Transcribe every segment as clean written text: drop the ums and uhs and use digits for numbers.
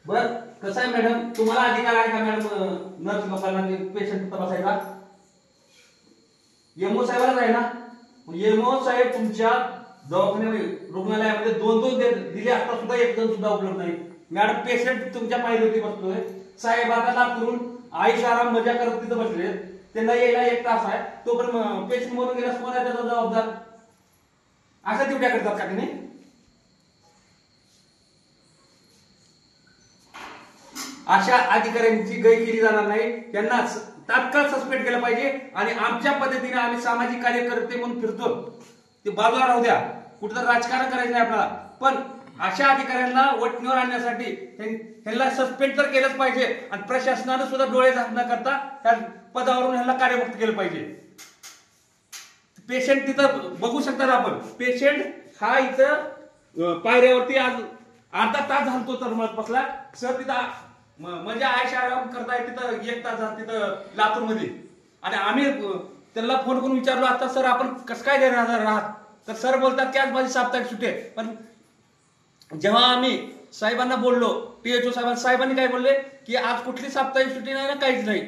बर कसं आहे मॅडम, तुम्हाला अधिकार आहे का मॅडम नर्स लोकांना पेशंट तपासायचा? एमओ साहेबालाच आहे ना. एमओ साहेब तुमच्या दवाखान्यामध्ये रुग्णालयामध्ये दोन दोन दिले असता सुद्धा एक जण सुद्धा उपलब्ध नाही. मॅडम पेशंट तुमच्या पायरीवरती बसतोय, साहेब आता लाभ करून आयुष आराम मजा करत तिथं बसले, त्यांना यायला 1 तास आहे, तो पण पेशंट मरून गेल्यास कोण आहे त्याचा जबाबदार? अशा ड्युट्या करतात का तुम्ही? अशा अधिकाऱ्यांची गय केली जाणार नाही, त्यांना तात्काळ सस्पेंड केलं पाहिजे. आणि आमच्या पद्धतीने आम्ही सामाजिक कार्यकर्ते म्हणून फिरतो, ते बाजूला राहू द्या, कुठं राजकारण करायचं नाही आपल्याला, पण अशा अधिकाऱ्यांना वटणीवर आणण्यासाठी ह्यांना सस्पेंड तर केलंच पाहिजे. आणि प्रशासनानं सुद्धा डोळे झाक न करता त्या पदावरून ह्यांना कार्यमुक्त केलं पाहिजे. पेशंट तिथं बघू शकतात आपण, पेशंट हा इथं पायऱ्यावरती आज अर्धा तास झालतो तर बसला सर तिथं, म्हणजे आयुष आराम करताय तिथं 1 तास झाला तिथं लातूर मध्ये. आणि आम्ही त्यांना फोन करून विचारलो आता सर आपण कसं काय देणार आहात, तर सर बोलतात की आज माझी साप्ताहिक सुट्टी आहे. पण जेव्हा आम्ही साहेबांना बोललो, पीएचओ साहेबांनी काय बोलले की आज कुठली साप्ताहिक सुट्टी नाही ना, काहीच नाही,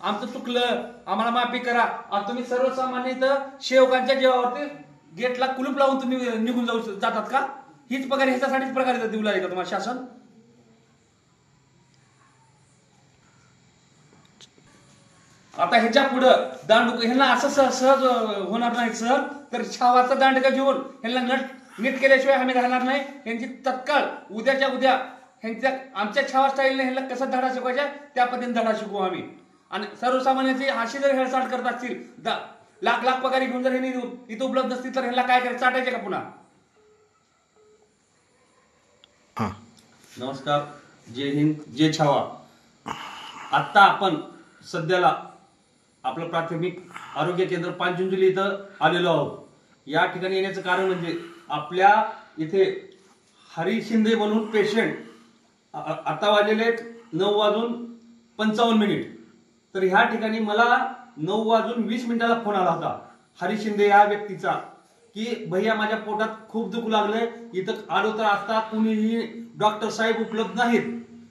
आमचं चुकलं, आम्हाला माफी करा. आता तुम्ही सर्वसामान्य इथं सेवकांच्या जीवावरती गेटला कुलूप लावून तुम्ही निघून जातात का? हीच पगार ह्याच्यासाठीच पगार देऊ लागेल का तुम्हाला शासन? आता ह्याच्या पुढं दांड ह्यांना असं सहज होणार नाही सर, तर छावाचा दांडका घेऊन ह्यांना नीट केल्याशिवाय आम्ही राहणार नाही. यांची तत्काळ उद्याच्या उद्या ह्यांच्या आमच्या छावा स्टाईलने ह्यांना कसा धडा शिकवायचा त्या पद्धतीने धडा शिकवू आम्ही. आणि सर्वसामान्यांची अशी जर हेळसांड करत असतील, लाख लाख पगारी घेऊन जर ह्यांनी इथं उपलब्ध असतील तर ह्यांना काय करायचं, चाटायचे का पुन्हा? नमस्कार, जय हिंद, जय छावा. आता आपण सध्याला आपलं प्राथमिक आरोग्य केंद्र पांचुंजली इथं आलेलो आहोत. या ठिकाणी येण्याचं कारण म्हणजे आपल्या इथे हरी शिंदे म्हणून पेशंट आता वाजलेले 9:55. तर ह्या ठिकाणी मला 9:20 फोन आला होता हरी शिंदे या व्यक्तीचा की भैया माझ्या पोटात खूप दुखू लागलंय, इथं आलो तर आता कुणीही डॉक्टर साहेब उपलब्ध नाहीत.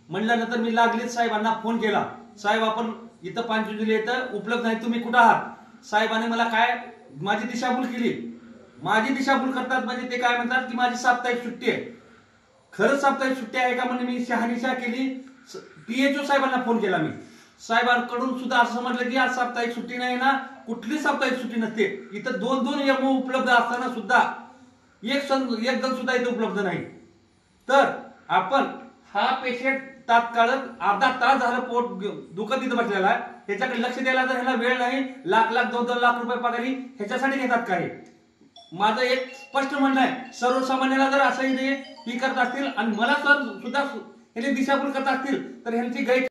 म्हणल्यानंतर मी लागलीच साहेबांना फोन केला, साहेब आपण इथं पांचुंजली इथं उपलब्ध नाही, तुम्ही कुठं आहात? साहेबांनी मला काय माझी दिशाभूल केली. माझी दिशाभूल करतात म्हणजे ते काय म्हणतात की माझी साप्ताहिक सुट्टी आहे. खरंच साप्ताहिक सुट्टी आहे का म्हणजे मी शहानिशा केली. पीएचओ साहेबांना फोन केला मी, साहेबांकडून सुद्धा असं म्हटलं की आज साप्ताहिक सुट्टी नाही ना, कुठली साप्ताहिक सुट्टी नसते. इथं 2-2 एमओ उपलब्ध असताना सुद्धा एक जण सुद्धा इथं उपलब्ध नाही. तर आपण हा पेशंट तात्काळ अर्धा तास झालं पोट दुखत इथं बसलेला आहे, ह्याच्याकडे लक्ष द्यायला जर ह्याला वेळ नाही, लाख 2-2 लाख रुपये पगारी ह्याच्यासाठी घेतात काय? माझं एक स्पष्ट म्हणणं आहे, सर्वसामान्याला जर असं ही करत असतील आणि मला तर सुद्धा ह्याची दिशाभूल करत असतील तर ह्यांची गैर